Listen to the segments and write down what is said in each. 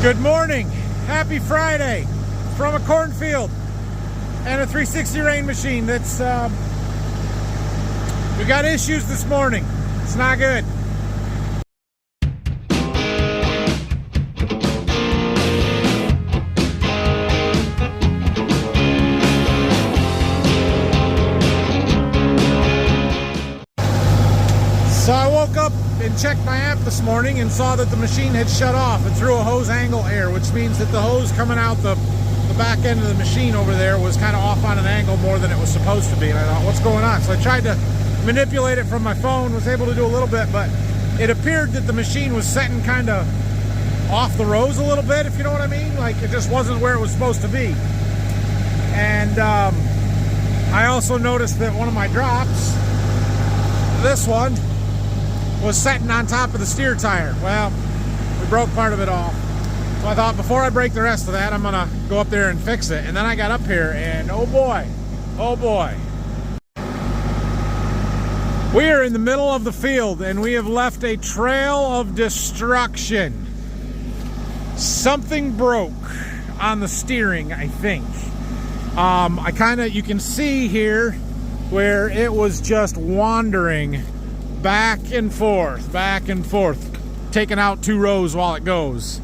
Good morning, happy Friday from a cornfield and a 360 rain machine. That's we got issues this morning. It's not good. So I woke up and checked my app this morning and saw that the machine had shut off. It threw a hose angle error, which means that the hose coming out the back end of the machine over there was kind of off on an angle more than it was supposed to be. And I thought, what's going on? So I tried to manipulate it from my phone, was able to do a little bit, but it appeared that the machine was setting kind of off the rows a little bit, if you know what I mean. Like it just wasn't where it was supposed to be. And I also noticed that one of my drops, this one, was setting on top of the steer tire. Well, we broke part of it off. So I thought before I break the rest of that, I'm gonna go up there and fix it. And then I got up here and oh boy, we are in the middle of the field and we have left a trail of destruction. Something broke on the steering, I think. You can see here where it was just wandering back and forth, taking out 2 rows while it goes.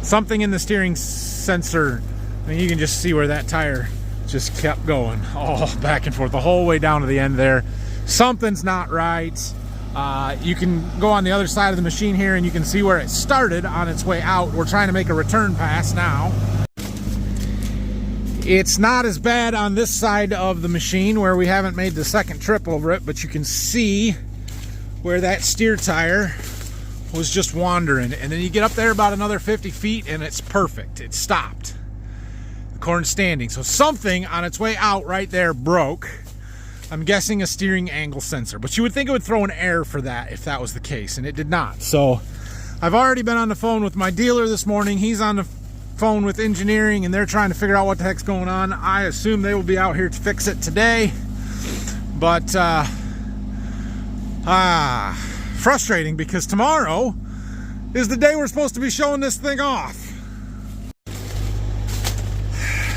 Something in the steering sensor. I mean, you can just see where that tire just kept going, back and forth the whole way down to the end there. Something's not right. You can go on the other side of the machine here and you can see where it started on its way out. We're trying to make a return pass now. It's not as bad on this side of the machine where we haven't made the second trip over it, but you can see where that steer tire was just wandering. And then you get up there about another 50 feet and it's perfect. It stopped. The corn's standing. So something on its way out right there broke. I'm guessing a steering angle sensor, but you would think it would throw an error for that if that was the case, and it did not. So I've already been on the phone with my dealer this morning. He's on the phone with engineering and they're trying to figure out what the heck's going on. I assume they will be out here to fix it today, but frustrating because tomorrow is the day we're supposed to be showing this thing off.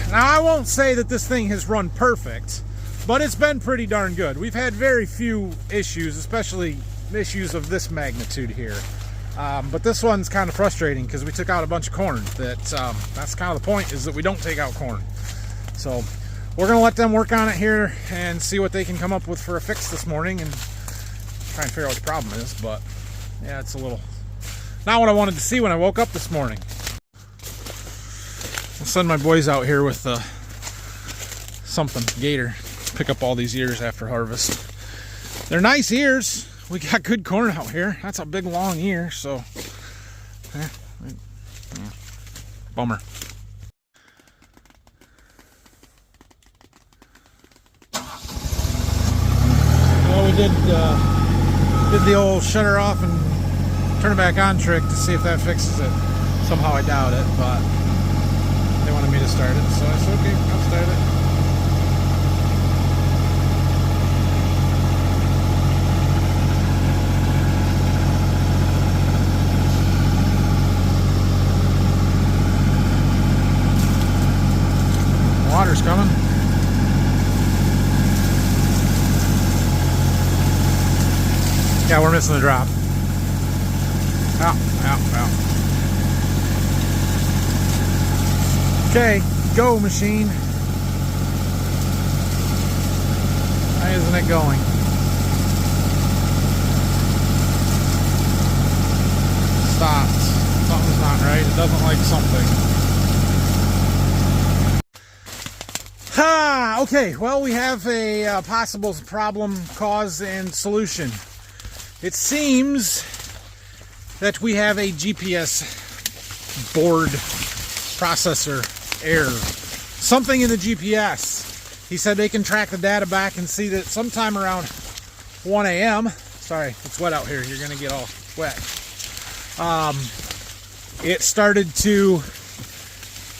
Now I won't say that this thing has run perfect, but it's been pretty darn good. We've had very few issues, especially issues of this magnitude here. But this one's kind of frustrating because we took out a bunch of corn. That's kind of the point, is that we don't take out corn. So we're going to let them work on it here and see what they can come up with for a fix this morning and try and figure out what the problem is. But yeah, it's a little not what I wanted to see when I woke up this morning. I'll send my boys out here with something, gator, pick up all these ears after harvest. They're nice ears. We got good corn out here. That's a big long ear, so bummer. Well, we did the old shut her off and turn it back on trick to see if that fixes it. Somehow I doubt it, but they wanted me to start it, so I said, okay, I'll start it. Water's coming. Yeah, we're missing the drop. Ow. Okay, go machine. Why isn't it going? Stopped. Something's not right. It doesn't like something. Okay, well, we have a possible problem, cause, and solution. It seems that we have a GPS board processor error. Something in the GPS. He said they can track the data back and see that sometime around 1 a.m. Sorry, it's wet out here. You're going to get all wet. It started to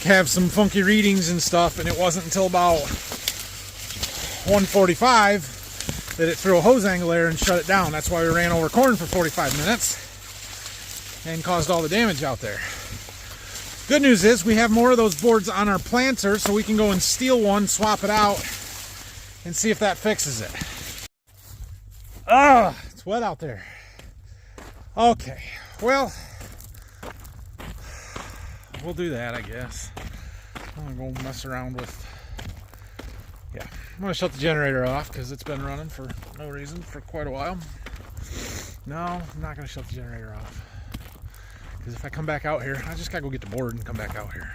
have some funky readings and stuff, and it wasn't until about 1:45 that it threw a hose angle error and shut it down. That's why we ran over corn for 45 minutes. and caused all the damage out there. Good news is we have more of those boards on our planter, so we can go and steal one, swap it out, and see if that fixes it. Ah, it's wet out there. Okay, well, we'll do that, I guess. I'm gonna go mess around with, yeah, I'm gonna shut the generator off because it's been running for no reason for quite a while. No, I'm not gonna shut the generator off because if I come back out here, I just gotta go get the board and come back out here.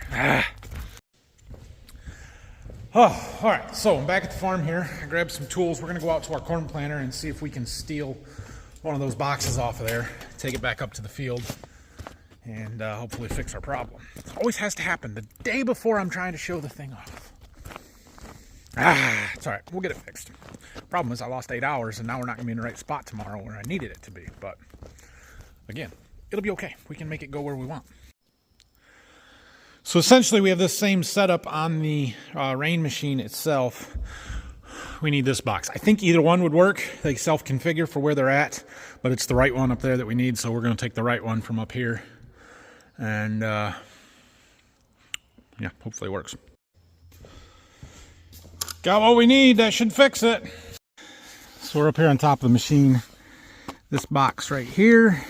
Oh, all right, so I'm back at the farm here. I grabbed some tools. We're gonna go out to our corn planter and see if we can steal one of those boxes off of there, take it back up to the field, and hopefully fix our problem. It always has to happen the day before I'm trying to show the thing off. It's all right, we'll get it fixed. Problem is I lost 8 hours, and now we're not gonna be in the right spot tomorrow where I needed it to be, but again, it'll be okay. We can make it go where we want. So essentially we have this same setup on the rain machine itself. We need this box. I think either one would work. They self-configure for where they're at, but it's the right one up there that we need, so we're going to take the right one from up here. And, yeah, hopefully it works. Got what we need. That should fix it. So we're up here on top of the machine. This box right here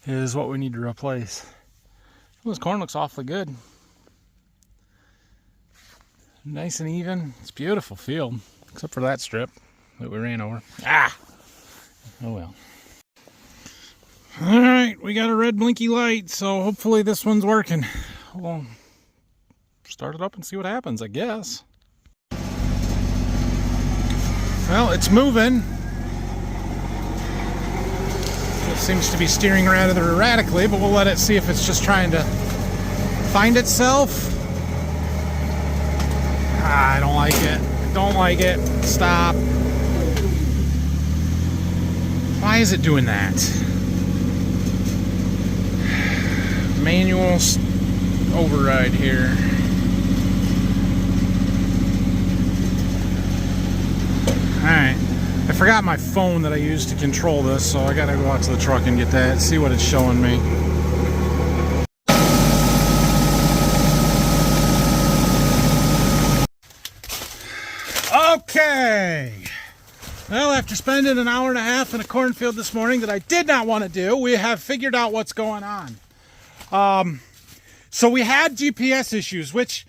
is what we need to replace. Well, this corn looks awfully good. Nice and even. It's a beautiful field, except for that strip that we ran over. Ah! Oh well. All right, we got a red blinky light, so hopefully this one's working. We'll start it up and see what happens, I guess. Well, it's moving. It seems to be steering rather erratically, but we'll let it see if it's just trying to find itself. I don't like it. Don't like it. Stop. Why is it doing that? Manual override here. Alright. I forgot my phone that I used to control this, so I gotta go out to the truck and get that, see what it's showing me. Okay. Well, after spending an hour and a half in a cornfield this morning that I did not want to do, we have figured out what's going on. So we had GPS issues, which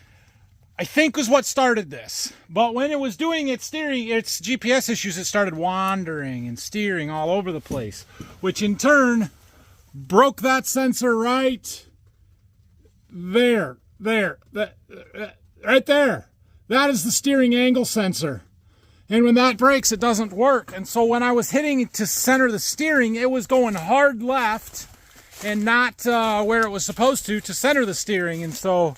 I think was what started this. But when it was doing its GPS issues, it started wandering and steering all over the place, which in turn broke that sensor right there. Right there. That is the steering angle sensor. And when that breaks, it doesn't work. And so when I was hitting it to center the steering, it was going hard left and not where it was supposed to center the steering. And so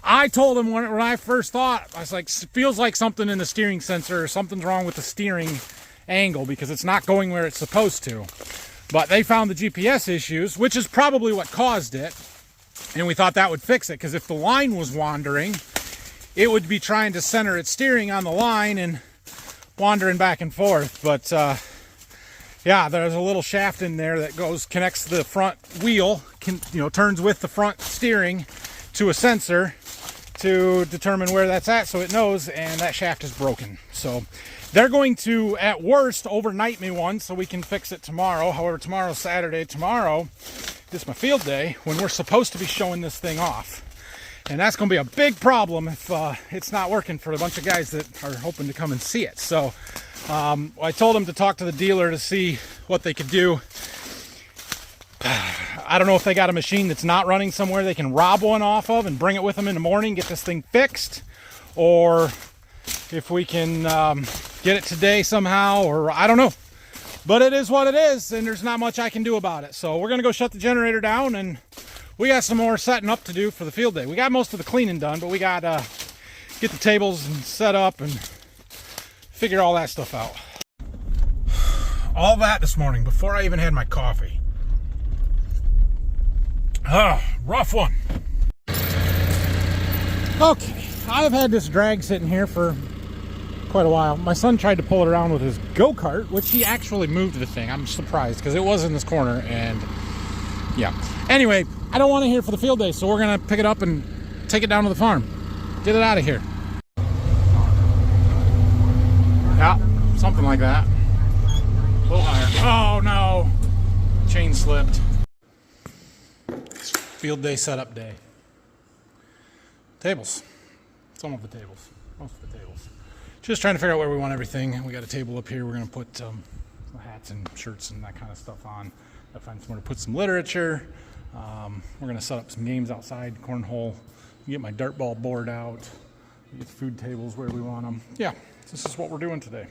I told him when I first thought, I was like, feels like something in the steering sensor or something's wrong with the steering angle because it's not going where it's supposed to. But they found the GPS issues, which is probably what caused it. And we thought that would fix it, because if the line was wandering, it would be trying to center its steering on the line and wandering back and forth. But yeah, there's a little shaft in there that connects the front wheel, turns with the front steering to a sensor to determine where that's at, so it knows, and that shaft is broken. So they're going to, at worst, overnight me one so we can fix it tomorrow. However, tomorrow's Saturday. Tomorrow is my field day when we're supposed to be showing this thing off. And that's going to be a big problem if it's not working for a bunch of guys that are hoping to come and see it. So I told them to talk to the dealer to see what they could do. I don't know if they got a machine that's not running somewhere they can rob one off of and bring it with them in the morning, get this thing fixed, or if we can get it today somehow, or I don't know. But it is what it is, and there's not much I can do about it. So we're going to go shut the generator down, and we got some more setting up to do for the field day. We got most of the cleaning done, but we got get the tables and set up and figure all that stuff out. All that this morning before I even had my coffee. Rough one. Okay, I've had this drag sitting here for quite a while. My son tried to pull it around with his go-kart, which he actually moved the thing. I'm surprised because it was in this corner and Yeah. Anyway, I don't want it here for the field day, so we're gonna pick it up and take it down to the farm. Get it out of here. Yeah, something like that. A little higher. Oh no! Chain slipped. Field day setup day. Tables. Some of the tables. Most of the tables. Just trying to figure out where we want everything. We got a table up here. We're gonna put hats and shirts and that kind of stuff on. I'll find somewhere to put some literature. We're gonna set up some games outside, cornhole. Get my dart ball board out. Get the food tables where we want them. Yeah, this is what we're doing today.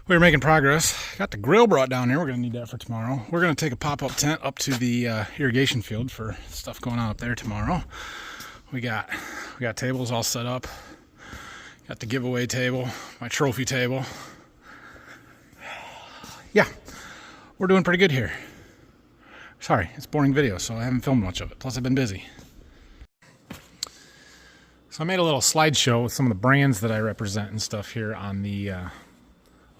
We're making progress. Got the grill brought down here. We're gonna need that for tomorrow. We're gonna take a pop-up tent up to the irrigation field for stuff going on up there tomorrow. We got tables all set up. Got the giveaway table, my trophy table. Yeah, we're doing pretty good here. Sorry, it's boring video, so I haven't filmed much of it. Plus, I've been busy. So I made a little slideshow with some of the brands that I represent and stuff here on the, well,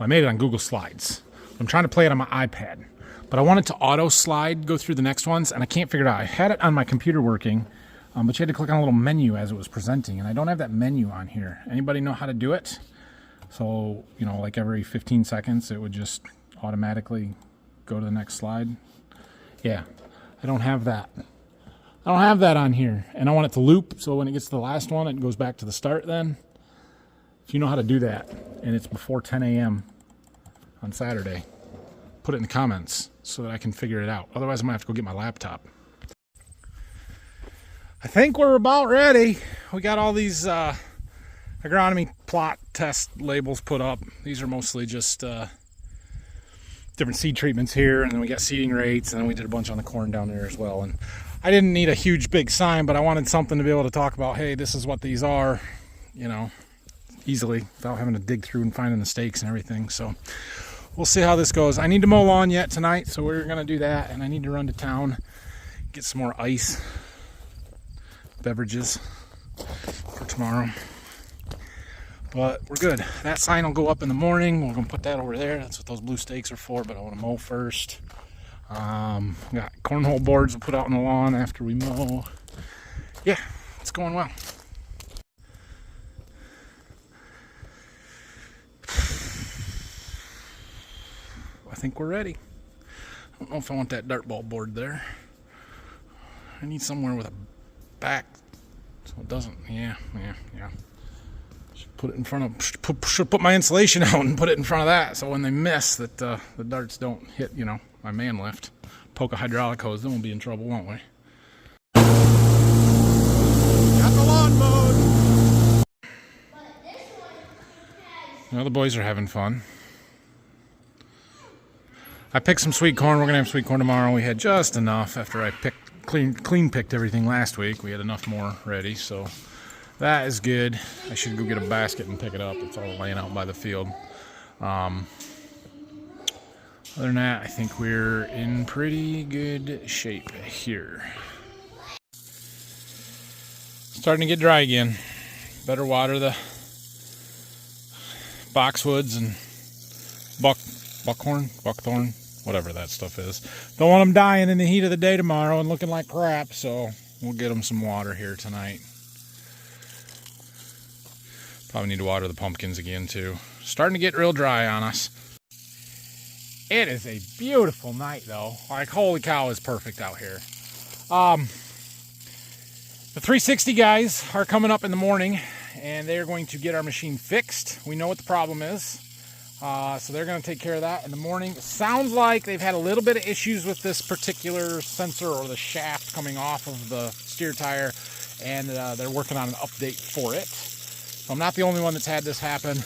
I made it on Google Slides. I'm trying to play it on my iPad, but I wanted to auto slide, go through the next ones, and I can't figure it out. I had it on my computer working, but you had to click on a little menu as it was presenting, and I don't have that menu on here. Anybody know how to do it? So, you know, like every 15 seconds, it would just automatically go to the next slide. Yeah, I don't have that. I don't have that on here, and I want it to loop, so when it gets to the last one, it goes back to the start then. If you know how to do that, and it's before 10 a.m. on Saturday, put it in the comments so that I can figure it out. Otherwise, I'm going to have to go get my laptop. I think we're about ready. We got all these agronomy plot test labels put up. These are mostly just different seed treatments here, and then we got seeding rates, and then we did a bunch on the corn down there as well. And I didn't need a huge big sign, but I wanted something to be able to talk about, hey, this is what these are, you know, easily without having to dig through and finding the stakes and everything. So we'll see how this goes. I need to mow lawn yet tonight, so we're gonna do that, and I need to run to town, get some more ice beverages for tomorrow. But we're good. That sign will go up in the morning. We're gonna put that over there. That's what those blue stakes are for, but I wanna mow first. Got cornhole boards we'll put out on the lawn after we mow. Yeah, it's going well. I think we're ready. I don't know if I want that dart ball board there. I need somewhere with a back so it doesn't, yeah. Should put it in front of, should put my insulation out and put it in front of that, so when they miss, that the darts don't hit, you know, my man lift. Poke a hydraulic hose, then we'll be in trouble, won't we? Got the lawn mowed. Well, the boys are having fun. I picked some sweet corn. We're gonna have sweet corn tomorrow. We had just enough after I clean picked everything last week. We had enough more ready, so that is good. I should go get a basket and pick it up. It's all laying out by the field. Other than that, I think we're in pretty good shape here. Starting to get dry again. Better water the boxwoods and buckthorn, whatever that stuff is. Don't want them dying in the heat of the day tomorrow and looking like crap, so we'll get them some water here tonight. Probably need to water the pumpkins again too. Starting to get real dry on us. It is a beautiful night though. Like, holy cow, it's perfect out here. The 360 guys are coming up in the morning and they're going to get our machine fixed. We know what the problem is. So they're going to take care of that in the morning. It sounds like they've had a little bit of issues with this particular sensor or the shaft coming off of the steer tire, and they're working on an update for it. So I'm not the only one that's had this happen.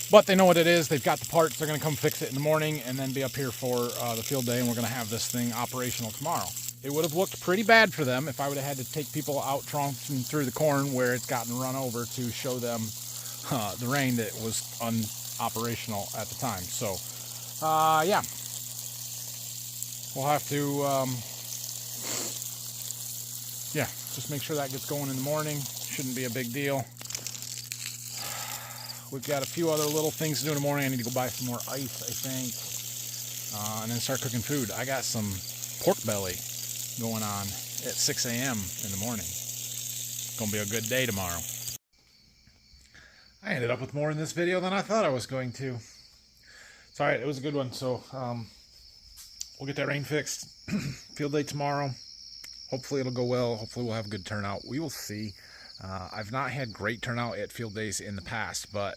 But they know what it is. They've got the parts. They're going to come fix it in the morning and then be up here for the field day, and we're going to have this thing operational tomorrow. It would have looked pretty bad for them if I would have had to take people out trouncing through the corn where it's gotten run over to show them the rain that was unoperational at the time. So, yeah. We'll have to, just make sure that gets going in the morning. Shouldn't be a big deal. we've got a few other little things to do in the morning. I need to go buy some more ice, I think, and then start cooking food. I got some pork belly going on at 6 a.m. in the morning. Gonna be a good day tomorrow. I ended up with more in this video than I thought I was going to. It's alright, it was a good one. So we'll get that rain fixed. Field day tomorrow. Hopefully it'll go well. Hopefully we'll have a good turnout. We will see. I've not had great turnout at field days in the past, but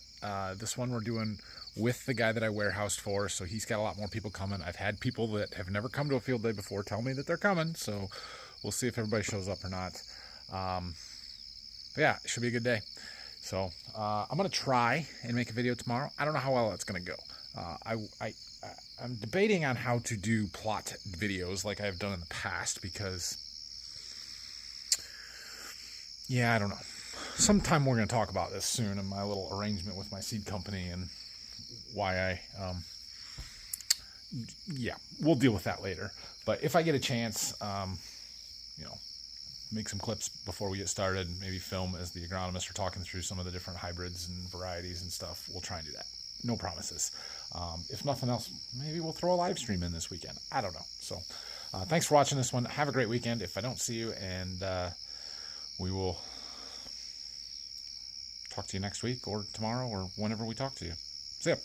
this one we're doing with the guy that I warehoused for, so he's got a lot more people coming. I've had people that have never come to a field day before tell me that they're coming, so we'll see if everybody shows up or not. But yeah, it should be a good day. So I'm going to try and make a video tomorrow. I don't know how well it's going to go. I'm debating on how to do plot videos like I've done in the past because, yeah, I don't know. Sometime we're going to talk about this soon in my little arrangement with my seed company and why yeah, we'll deal with that later. But if I get a chance, you know, make some clips before we get started, maybe film as the agronomists are talking through some of the different hybrids and varieties and stuff. We'll try and do that. No promises. If nothing else, maybe we'll throw a live stream in this weekend. I don't know. So thanks for watching this one. Have a great weekend if I don't see you, and we will talk to you next week or tomorrow or whenever we talk to you. See ya.